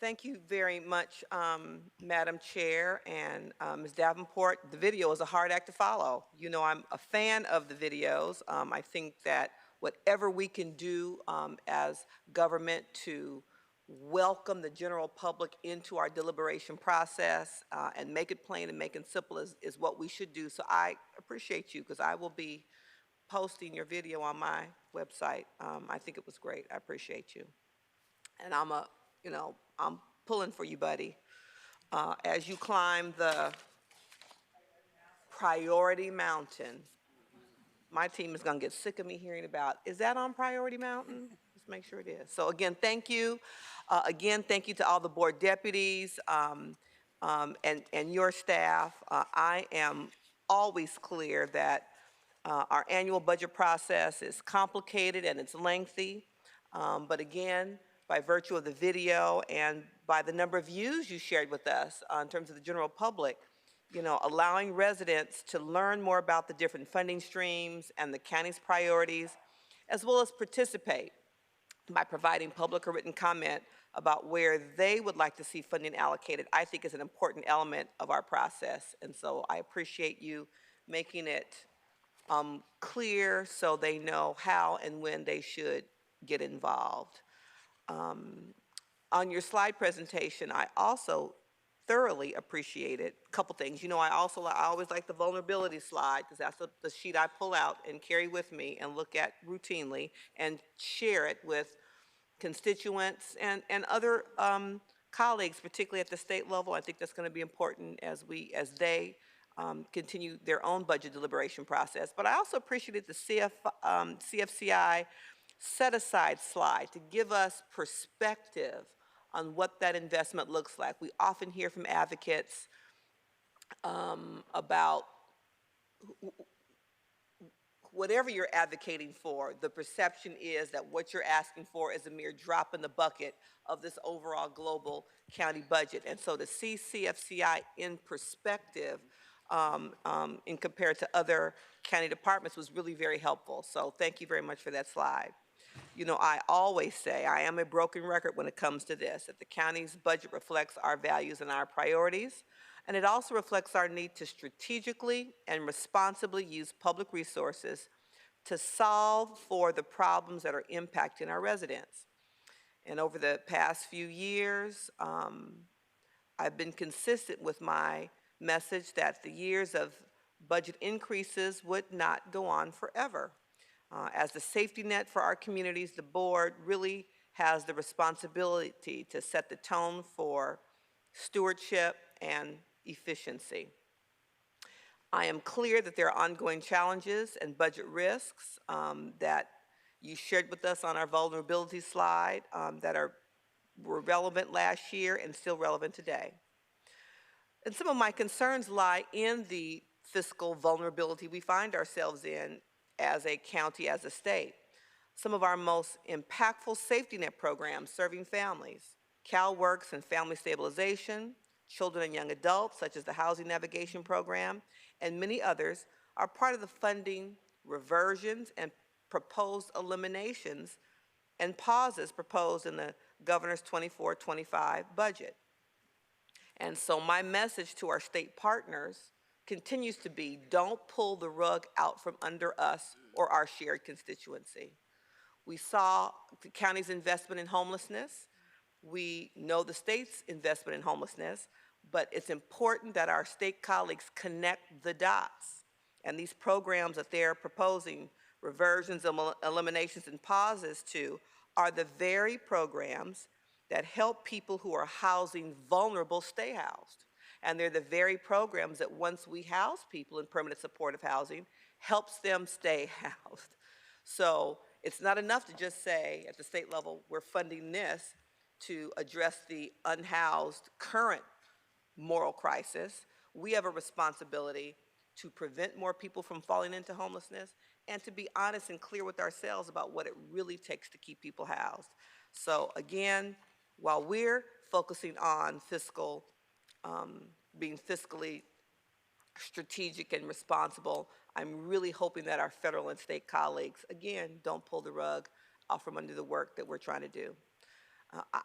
Thank you very much, Madam Chair and Ms. Davenport. The video is a hard act to follow. You know, I'm a fan of the videos. I think that whatever we can do as government to welcome the general public into our deliberation process and make it plain and make it simple is what we should do. So I appreciate you because I will be posting your video on my website. I think it was great. I appreciate you. And I'm pulling for you, buddy. As you climb the Priority Mountain, my team is going to get sick of me hearing about, is that on Priority Mountain? Let's make sure it is. So again, thank you. Again, thank you to all the board deputies and your staff. I am always clear that our annual budget process is complicated and it's lengthy. But again, by virtue of the video and by the number of views you shared with us in terms of the general public, allowing residents to learn more about the different funding streams and the county's priorities, as well as participate by providing public or written comment about where they would like to see funding allocated, I think is an important element of our process. And so I appreciate you making it clear so they know how and when they should get involved. On your slide presentation, I also thoroughly appreciated a couple things. I always like the vulnerability slide because that's the sheet I pull out and carry with me and look at routinely and share it with constituents and other colleagues, particularly at the state level. I think that's going to be important as they continue their own budget deliberation process. But I also appreciated the CFCI set-aside slide to give us perspective on what that investment looks like. We often hear from advocates about whatever you're advocating for, the perception is that what you're asking for is a mere drop in the bucket of this overall global county budget. And so to see CFCI in perspective in compared to other county departments was really very helpful. So thank you very much for that slide. I always say I am a broken record when it comes to this, that the county's budget reflects our values and our priorities, and it also reflects our need to strategically and responsibly use public resources to solve for the problems that are impacting our residents. And over the past few years, I've been consistent with my message that the years of budget increases would not go on forever. As the safety net for our communities, the board really has the responsibility to set the tone for stewardship and efficiency. I am clear that there are ongoing challenges and budget risks that you shared with us on our vulnerability slide that were relevant last year and still relevant today. And some of my concerns lie in the fiscal vulnerability we find ourselves in as a county, as a state. Some of our most impactful safety net programs serving families, CalWorks and Family Stabilization, children and young adults, such as the Housing Navigation Program, and many others, are part of the funding reversions and proposed eliminations and pauses proposed in the governor's 24-25 budget. And so my message to our state partners continues to be, don't pull the rug out from under us or our shared constituency. We saw the county's investment in homelessness. We know the state's investment in homelessness, but it's important that our state colleagues connect the dots. And these programs that they're proposing, reversions, eliminations, and pauses to, are the very programs that help people who are housing vulnerable stay housed. And they're the very programs that once we house people in permanent supportive housing, helps them stay housed. So it's not enough to just say at the state level, we're funding this to address the unhoused current moral crisis. We have a responsibility to prevent more people from falling into homelessness and to be honest and clear with ourselves about what it really takes to keep people housed. So again, while we're focusing on being fiscally strategic and responsible, I'm really hoping that our federal and state colleagues, again, don't pull the rug out from under the work that we're trying to do.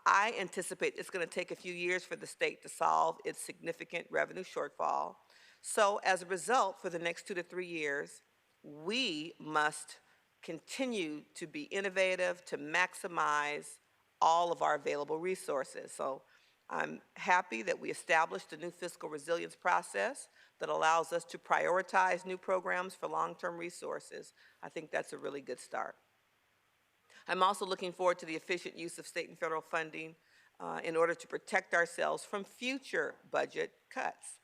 I anticipate it's going to take a few years for the state to solve its significant revenue shortfall. So as a result, for the next 2 to 3 years, we must continue to be innovative to maximize all of our available resources. So I'm happy that we established a new fiscal resilience process that allows us to prioritize new programs for long-term resources. I think that's a really good start. I'm also looking forward to the efficient use of state and federal funding in order to protect ourselves from future budget cuts.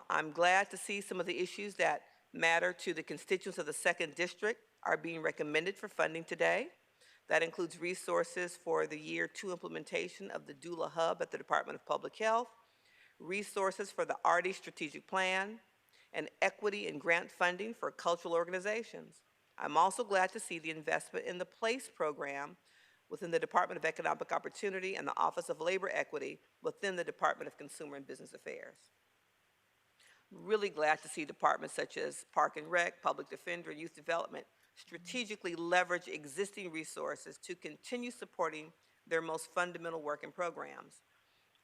I'm glad to see some of the issues that matter to the constituents of the 2nd District are being recommended for funding today. That includes resources for the year 2 implementation of the doula hub at the Department of Public Health, resources for the ARDI strategic plan, and equity and grant funding for cultural organizations. I'm also glad to see the investment in the PLACE program within the Department of Economic Opportunity and the Office of Labor Equity within the Department of Consumer and Business Affairs. Really glad to see departments such as Park and Rec, Public Defender, and Youth Development strategically leverage existing resources to continue supporting their most fundamental work and programs.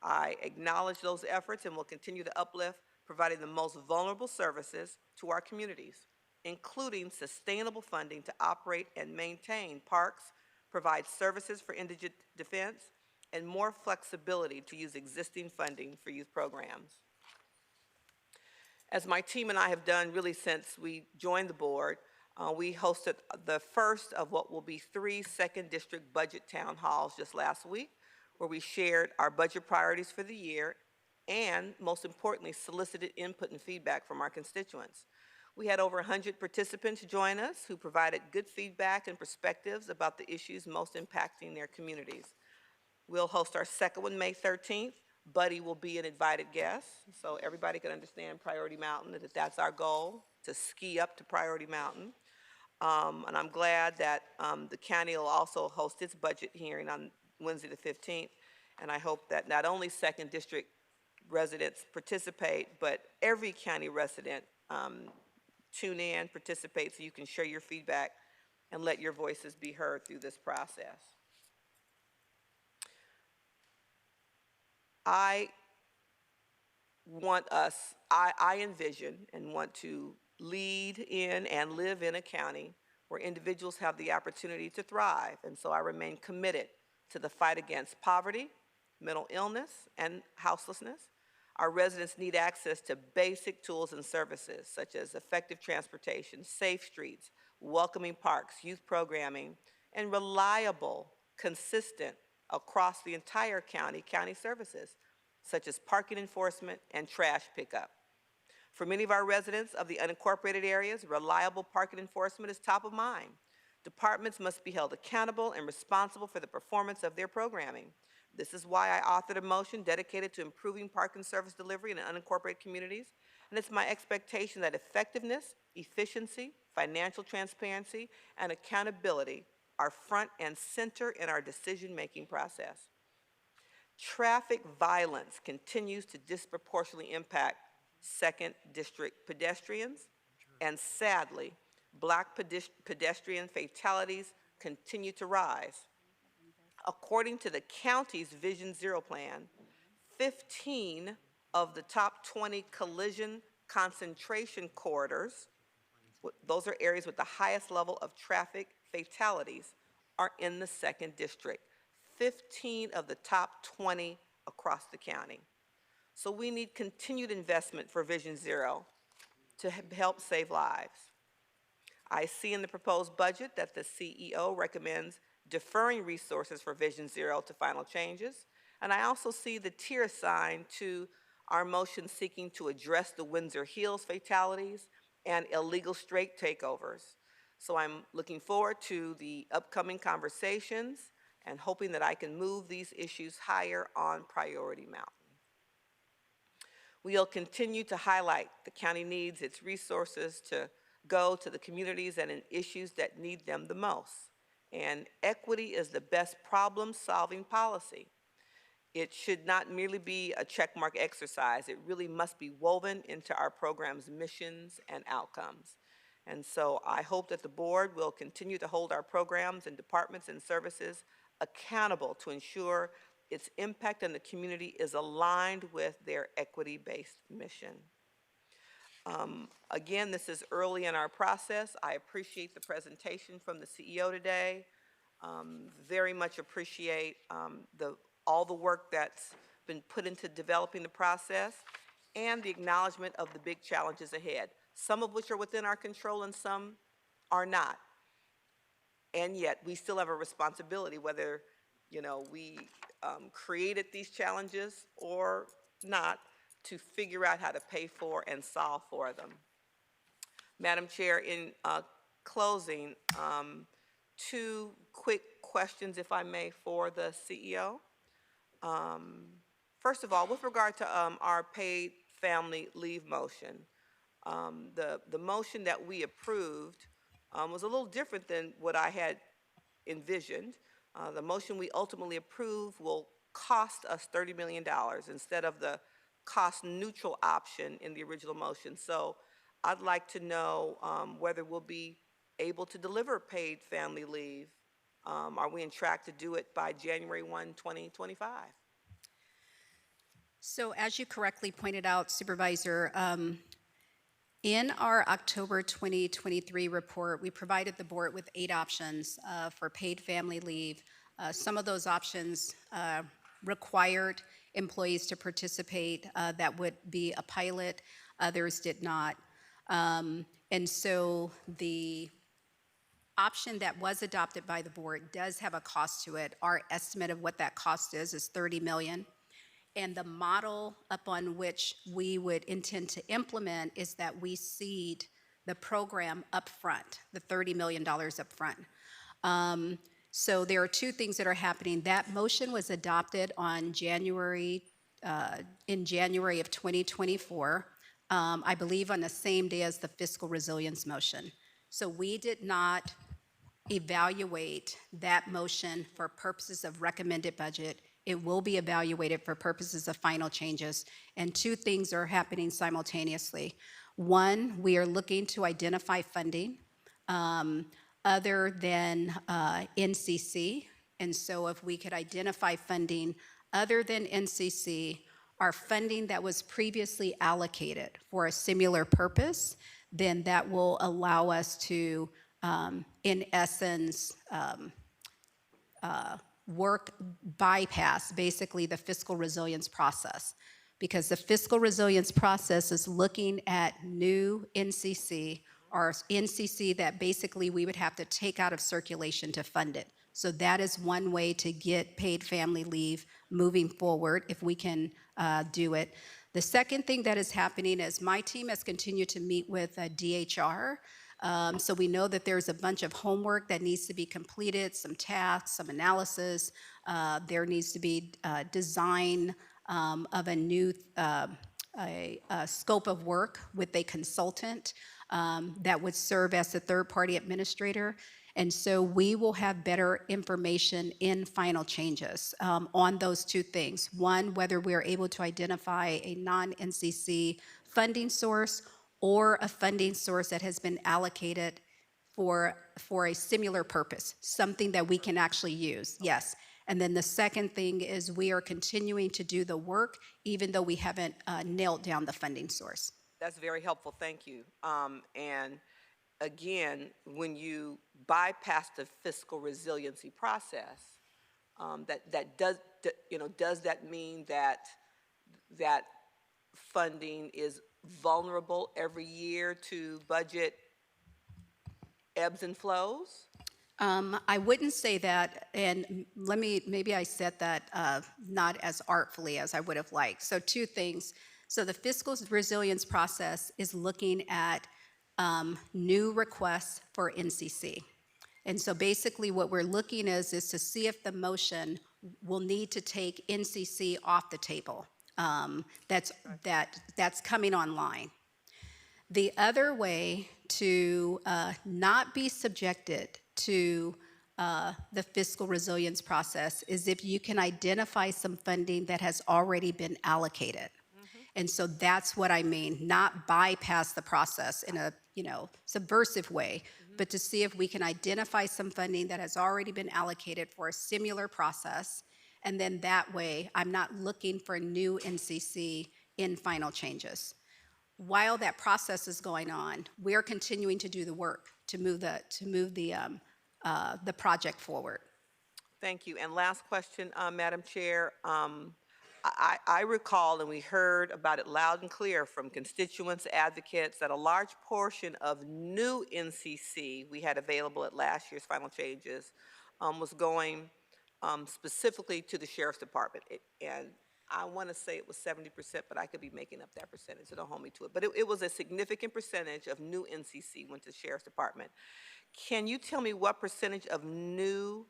I acknowledge those efforts and will continue to uplift providing the most vulnerable services to our communities, including sustainable funding to operate and maintain parks, provide services for indigent defense, and more flexibility to use existing funding for youth programs. As my team and I have done really since we joined the board, we hosted the first of what will be 3 2nd District budget town halls just last week, where we shared our budget priorities for the year and, most importantly, solicited input and feedback from our constituents. We had over 100 participants join us who provided good feedback and perspectives about the issues most impacting their communities. We'll host our second one May 13th. Buddy will be an invited guest, so everybody can understand Priority Mountain, that that's our goal, to ski up to Priority Mountain. And I'm glad that the county will also host its budget hearing on Wednesday the 15th, and I hope that not only 2nd District residents participate, but every county resident tune in, participate, so you can share your feedback and let your voices be heard through this process. I envision and want to lead in and live in a county where individuals have the opportunity to thrive, and so I remain committed to the fight against poverty, mental illness, and houselessness. Our residents need access to basic tools and services such as effective transportation, safe streets, welcoming parks, youth programming, and reliable, consistent, across the entire county services, such as parking enforcement and trash pickup. For many of our residents of the unincorporated areas, reliable parking enforcement is top of mind. Departments must be held accountable and responsible for the performance of their programming. This is why I authored a motion dedicated to improving parking service delivery in unincorporated communities, and it's my expectation that effectiveness, efficiency, financial transparency, and accountability are front and center in our decision-making process. Traffic violence continues to disproportionately impact 2nd District pedestrians, and sadly, Black pedestrian fatalities continue to rise. According to the county's Vision Zero plan, 15 of the top 20 collision concentration corridors, those are areas with the highest level of traffic fatalities, are in the 2nd District. 15 of the top 20 across the county. So we need continued investment for Vision Zero to help save lives. I see in the proposed budget that the CEO recommends deferring resources for Vision Zero to final changes, and I also see the tier assigned to our motion seeking to address the Windsor Hills fatalities and illegal straight takeovers. So I'm looking forward to the upcoming conversations and hoping that I can move these issues higher on Priority Mountain. We'll continue to highlight the county needs its resources to go to the communities and in issues that need them the most. And equity is the best problem-solving policy. It should not merely be a checkmark exercise. It really must be woven into our program's missions and outcomes. And so I hope that the board will continue to hold our programs and departments and services accountable to ensure its impact on the community is aligned with their equity-based mission. Again, this is early in our process. I appreciate the presentation from the CEO today. Very much appreciate all the work that's been put into developing the process and the acknowledgement of the big challenges ahead, some of which are within our control and some are not. And yet we still have a responsibility, whether we created these challenges or not, to figure out how to pay for and solve for them. Madam Chair, in closing, two quick questions, if I may, for the CEO. First of all, with regard to our paid family leave motion, the motion that we approved was a little different than what I had envisioned. The motion we ultimately approved will cost us $30 million instead of the cost neutral option in the original motion. So I'd like to know whether we'll be able to deliver paid family leave. Are we on track to do it by January 1, 2025? So as you correctly pointed out, Supervisor, in our October 2023 report, we provided the board with 8 options for paid family leave. Some of those options required employees to participate. That would be a pilot. Others did not. And so the option that was adopted by the board does have a cost to it. Our estimate of what that cost is $30 million. And the model upon which we would intend to implement is that we seed the program up front, the $30 million up front. So there are 2 things that are happening. That motion was adopted on in January of 2024, I believe on the same day as the fiscal resilience motion. So we did not evaluate that motion for purposes of recommended budget. It will be evaluated for purposes of final changes. And 2 things are happening simultaneously. One, we are looking to identify funding other than NCC. And so if we could identify funding other than NCC, our funding that was previously allocated for a similar purpose, then that will allow us to, in essence, bypass basically the fiscal resilience process, because the fiscal resilience process is looking at new NCC or NCC that basically we would have to take out of circulation to fund it. So that is one way to get paid family leave moving forward if we can do it. The second thing that is happening is my team has continued to meet with DHR. So we know that there's a bunch of homework that needs to be completed, some tasks, some analysis. There needs to be design of a new scope of work with a consultant that would serve as a third-party administrator. And so we will have better information in final changes on those 2 things. One, whether we're able to identify a non-NCC funding source or a funding source that has been allocated for a similar purpose, something that we can actually use, yes. And then the second thing is we are continuing to do the work even though we haven't nailed down the funding source. That's very helpful, thank you. And again, when you bypass the fiscal resiliency process, does that mean that funding is vulnerable every year to budget ebbs and flows? I wouldn't say that, and maybe I said that not as artfully as I would have liked. So 2 things. So the fiscal resilience process is looking at new requests for NCC. And so basically what we're looking is to see if the motion will need to take NCC off the table. That's coming online. The other way to not be subjected to the fiscal resilience process is if you can identify some funding that has already been allocated. And so that's what I mean, not bypass the process in a subversive way, but to see if we can identify some funding that has already been allocated for a similar process. And then that way, I'm not looking for new NCC in final changes. While that process is going on, we're continuing to do the work to move the project forward. Thank you. And last question, Madam Chair. I recall, and we heard about it loud and clear from constituents, advocates, that a large portion of new NCC we had available at last year's final changes was going specifically to the Sheriff's Department. And I want to say it was 70%, but I could be making up that percentage, so don't hold me to it. But it was a significant percentage of new NCC went to the Sheriff's Department. Can you tell me what percentage of new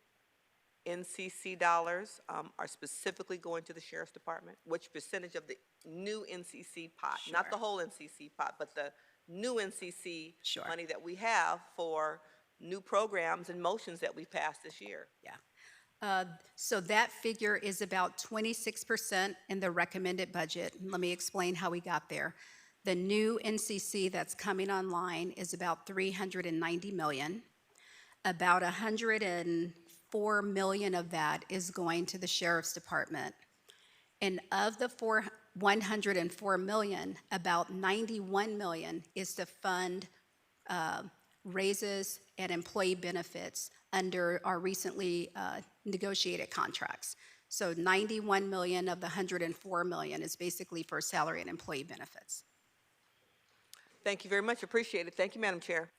NCC dollars are specifically going to the Sheriff's Department? Which percentage of the new NCC pot, not the whole NCC pot, but the new NCC money that we have for new programs and motions that we passed this year? Yeah. So that figure is about 26% in the recommended budget. Let me explain how we got there. The new NCC that's coming online is about $390 million. About $104 million of that is going to the Sheriff's Department. And of the $104 million, about $91 million is to fund raises and employee benefits under our recently negotiated contracts. So $91 million of the $104 million is basically for salary and employee benefits. Thank you very much. Appreciate it. Thank you, Madam Chair.